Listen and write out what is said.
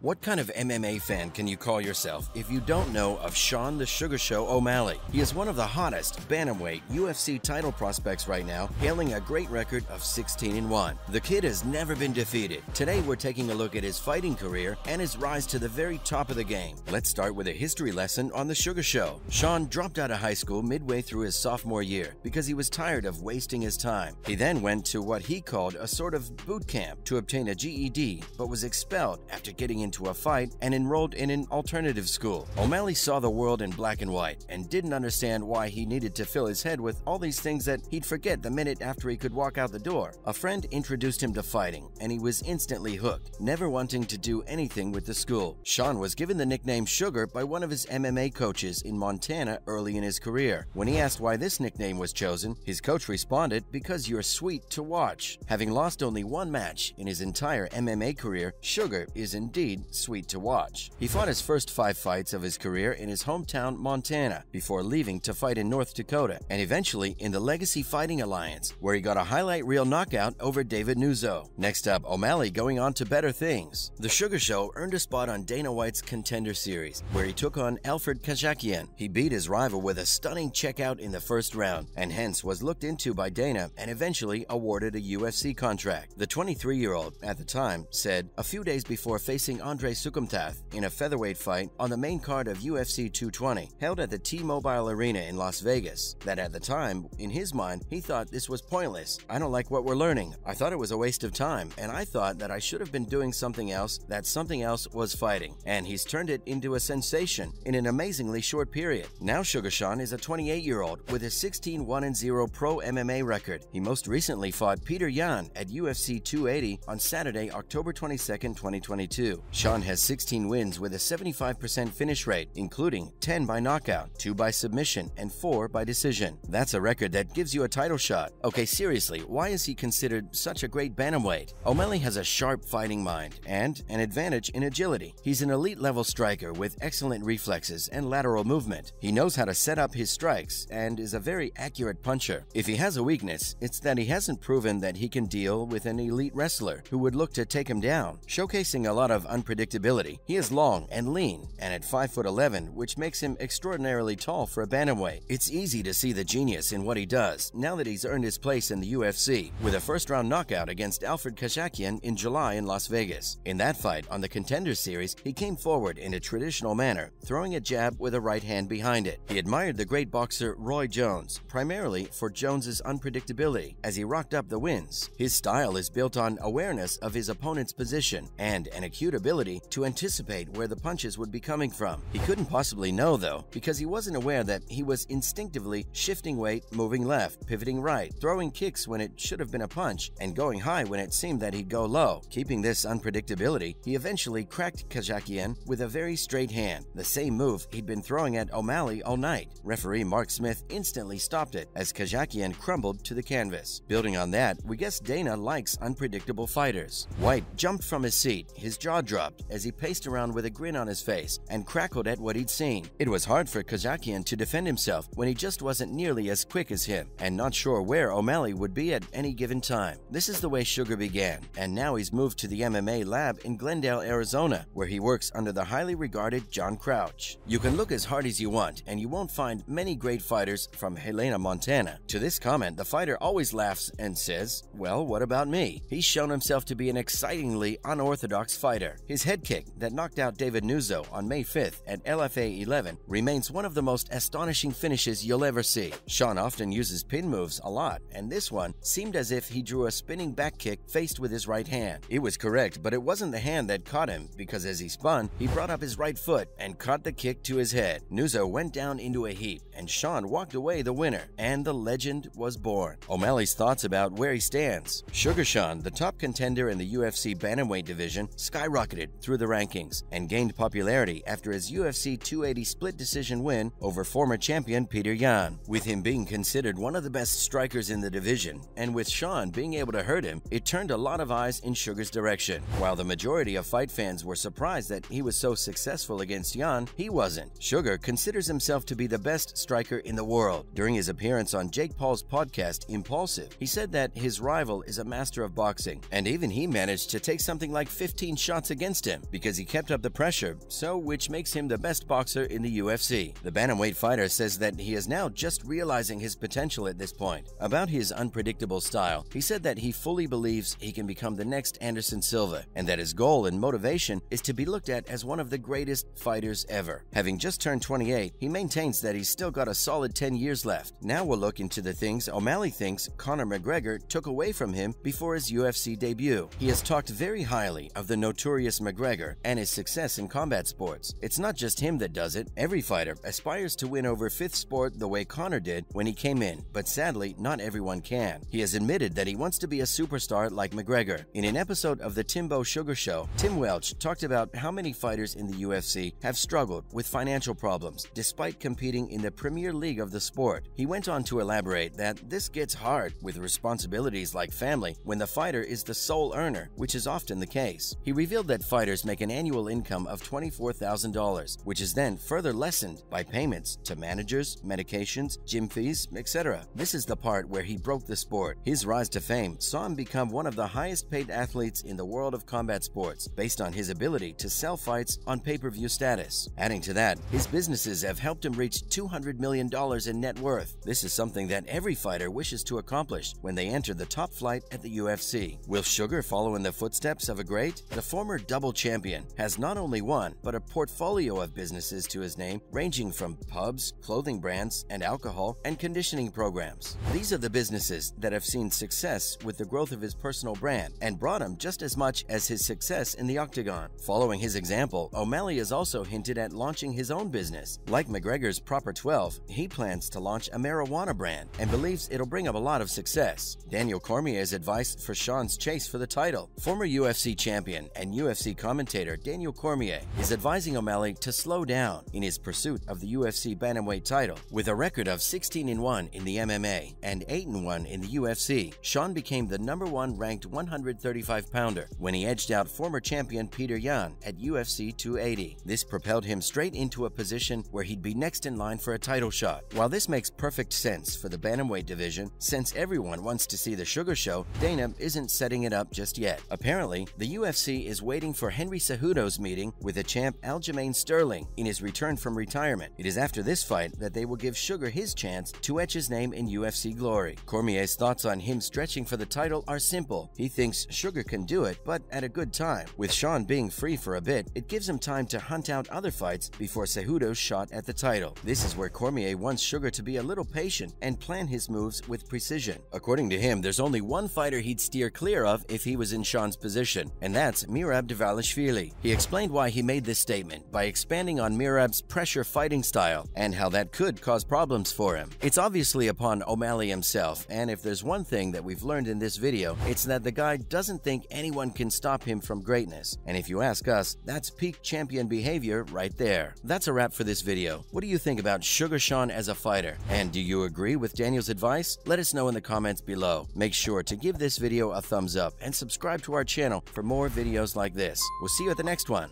What kind of MMA fan can you call yourself if you don't know of Sean the Sugar Show O'Malley? He is one of the hottest bantamweight UFC title prospects right now, hailing a great record of 16-1. The kid has never been defeated. Today we're taking a look at his fighting career and his rise to the very top of the game. Let's start with a history lesson on the Sugar Show. Sean dropped out of high school midway through his sophomore year because he was tired of wasting his time. He then went to what he called a sort of boot camp to obtain a GED, but was expelled after getting into a fight and enrolled in an alternative school. O'Malley saw the world in black and white and didn't understand why he needed to fill his head with all these things that he'd forget the minute after he could walk out the door. A friend introduced him to fighting and he was instantly hooked, never wanting to do anything with the school. Sean was given the nickname Sugar by one of his MMA coaches in Montana early in his career. When he asked why this nickname was chosen, his coach responded, "Because you're sweet to watch." Having lost only one match in his entire MMA career, Sugar is indeed sweet to watch. He fought his first 5 fights of his career in his hometown, Montana, before leaving to fight in North Dakota, and eventually in the Legacy Fighting Alliance, where he got a highlight reel knockout over David Nuzzo. Next up, O'Malley going on to better things. The Sugar Show earned a spot on Dana White's Contender Series, where he took on Alfred Kazakian. He beat his rival with a stunning checkout in the first round, and hence was looked into by Dana and eventually awarded a UFC contract. The 23-year-old, at the time, said, "A few days before facing Andre Sukumtath in a featherweight fight on the main card of UFC 220, held at the T-Mobile Arena in Las Vegas, that at the time, in his mind, he thought this was pointless. I don't like what we're learning. I thought it was a waste of time, and I thought that I should have been doing something else, that something else was fighting." And he's turned it into a sensation in an amazingly short period. Now Sugar Sean is a 28-year-old with a 16-1-0 pro MMA record. He most recently fought Peter Yan at UFC 280 on Saturday, October 22, 2022. Sean has 16 wins with a 75% finish rate, including 10 by knockout, 2 by submission, and 4 by decision. That's a record that gives you a title shot. Okay, seriously, why is he considered such a great bantamweight? O'Malley has a sharp fighting mind and an advantage in agility. He's an elite-level striker with excellent reflexes and lateral movement. He knows how to set up his strikes and is a very accurate puncher. If he has a weakness, it's that he hasn't proven that he can deal with an elite wrestler who would look to take him down. Showcasing a lot of unpredictability, he is long and lean, and at 5'11", which makes him extraordinarily tall for a bantamweight. It's easy to see the genius in what he does now that he's earned his place in the UFC with a first-round knockout against Alfred Kazakian in July in Las Vegas. In that fight on the Contender Series, he came forward in a traditional manner, throwing a jab with a right hand behind it. He admired the great boxer Roy Jones, primarily for Jones's unpredictability as he rocked up the wins. His style is built on awareness of his opponent's position and an acute ability to anticipate where the punches would be coming from. He couldn't possibly know, though, because he wasn't aware that he was instinctively shifting weight, moving left, pivoting right, throwing kicks when it should have been a punch, and going high when it seemed that he'd go low. Keeping this unpredictability, he eventually cracked Kazakian with a very straight hand, the same move he'd been throwing at O'Malley all night. Referee Mark Smith instantly stopped it as Kazakian crumbled to the canvas. Building on that, we guess Dana likes unpredictable fighters. White jumped from his seat, his jaw dropped as he paced around with a grin on his face and crackled at what he'd seen. It was hard for Kazakian to defend himself when he just wasn't nearly as quick as him and not sure where O'Malley would be at any given time. This is the way Sugar began, and now he's moved to the MMA lab in Glendale, Arizona, where he works under the highly regarded John Crouch. You can look as hard as you want, and you won't find many great fighters from Helena, Montana. To this comment, the fighter always laughs and says, "Well, what about me?" He's shown himself to be an excitingly unorthodox fighter. His head kick that knocked out David Nuzzo on May 5th at LFA 11 remains one of the most astonishing finishes you'll ever see. Sean often uses pin moves a lot, and this one seemed as if he drew a spinning back kick faced with his right hand. It was correct, but it wasn't the hand that caught him, because as he spun, he brought up his right foot and caught the kick to his head. Nuzzo went down into a heap, and Sean walked away the winner, and the legend was born. O'Malley's thoughts about where he stands. Sugar Sean, the top contender in the UFC bantamweight division, skyrocketed through the rankings and gained popularity after his UFC 280 split decision win over former champion Peter Yan. With him being considered one of the best strikers in the division, and with Sean being able to hurt him, it turned a lot of eyes in Sugar's direction. While the majority of fight fans were surprised that he was so successful against Yan, he wasn't. Sugar considers himself to be the best striker in the world. During his appearance on Jake Paul's podcast, Impulsive, he said that his rival is a master of boxing, and even he managed to take something like 15 shots against against him because he kept up the pressure, which makes him the best boxer in the UFC. The bantamweight fighter says that he is now just realizing his potential at this point. About his unpredictable style, he said that he fully believes he can become the next Anderson Silva, and that his goal and motivation is to be looked at as one of the greatest fighters ever. Having just turned 28, he maintains that he's still got a solid 10 years left. Now we'll look into the things O'Malley thinks Conor McGregor took away from him before his UFC debut. He has talked very highly of the notorious McGregor and his success in combat sports. It's not just him that does it. Every fighter aspires to win over fifth sport the way Conor did when he came in, but sadly, not everyone can. He has admitted that he wants to be a superstar like McGregor. In an episode of the Timbo Sugar Show, Tim Welch talked about how many fighters in the UFC have struggled with financial problems despite competing in the Premier League of the sport. He went on to elaborate that this gets hard with responsibilities like family when the fighter is the sole earner, which is often the case. He revealed that fighters make an annual income of $24,000, which is then further lessened by payments to managers, medications, gym fees, etc. This is the part where he broke the sport. His rise to fame saw him become one of the highest paid athletes in the world of combat sports based on his ability to sell fights on pay-per-view status. Adding to that, his businesses have helped him reach $200 million in net worth. This is something that every fighter wishes to accomplish when they enter the top flight at the UFC. Will Sugar follow in the footsteps of a great? The former double champion has not only one, but a portfolio of businesses to his name, ranging from pubs, clothing brands, and alcohol and conditioning programs. These are the businesses that have seen success with the growth of his personal brand and brought him just as much as his success in the octagon. Following his example, O'Malley has also hinted at launching his own business. Like McGregor's Proper 12, he plans to launch a marijuana brand and believes it'll bring up a lot of success. Daniel Cormier's advice for Sean's chase for the title. Former UFC champion and UFC commentator Daniel Cormier is advising O'Malley to slow down in his pursuit of the UFC bantamweight title. With a record of 16-1 in the MMA and 8-1 in the UFC, Sean became the #1 ranked 135-pounder when he edged out former champion Peter Yan at UFC 280. This propelled him straight into a position where he'd be next in line for a title shot. While this makes perfect sense for the bantamweight division, since everyone wants to see the Sugar Show, Dana isn't setting it up just yet. Apparently, the UFC is waiting for Henry Cejudo's meeting with the champ Aljamain Sterling in his return from retirement. It is after this fight that they will give Sugar his chance to etch his name in UFC glory. Cormier's thoughts on him stretching for the title are simple. He thinks Sugar can do it, but at a good time. With Sean being free for a bit, it gives him time to hunt out other fights before Cejudo's shot at the title. This is where Cormier wants Sugar to be a little patient and plan his moves with precision. According to him, there's only one fighter he'd steer clear of if he was in Sean's position, and that's Merab Dvalishvili. He explained why he made this statement by expanding on Merab's pressure fighting style and how that could cause problems for him. It's obviously upon O'Malley himself, and if there's one thing that we've learned in this video, it's that the guy doesn't think anyone can stop him from greatness. And if you ask us, that's peak champion behavior right there. That's a wrap for this video. What do you think about Sugar Sean as a fighter? And do you agree with Daniel's advice? Let us know in the comments below. Make sure to give this video a thumbs up and subscribe to our channel for more videos like this. We'll see you at the next one.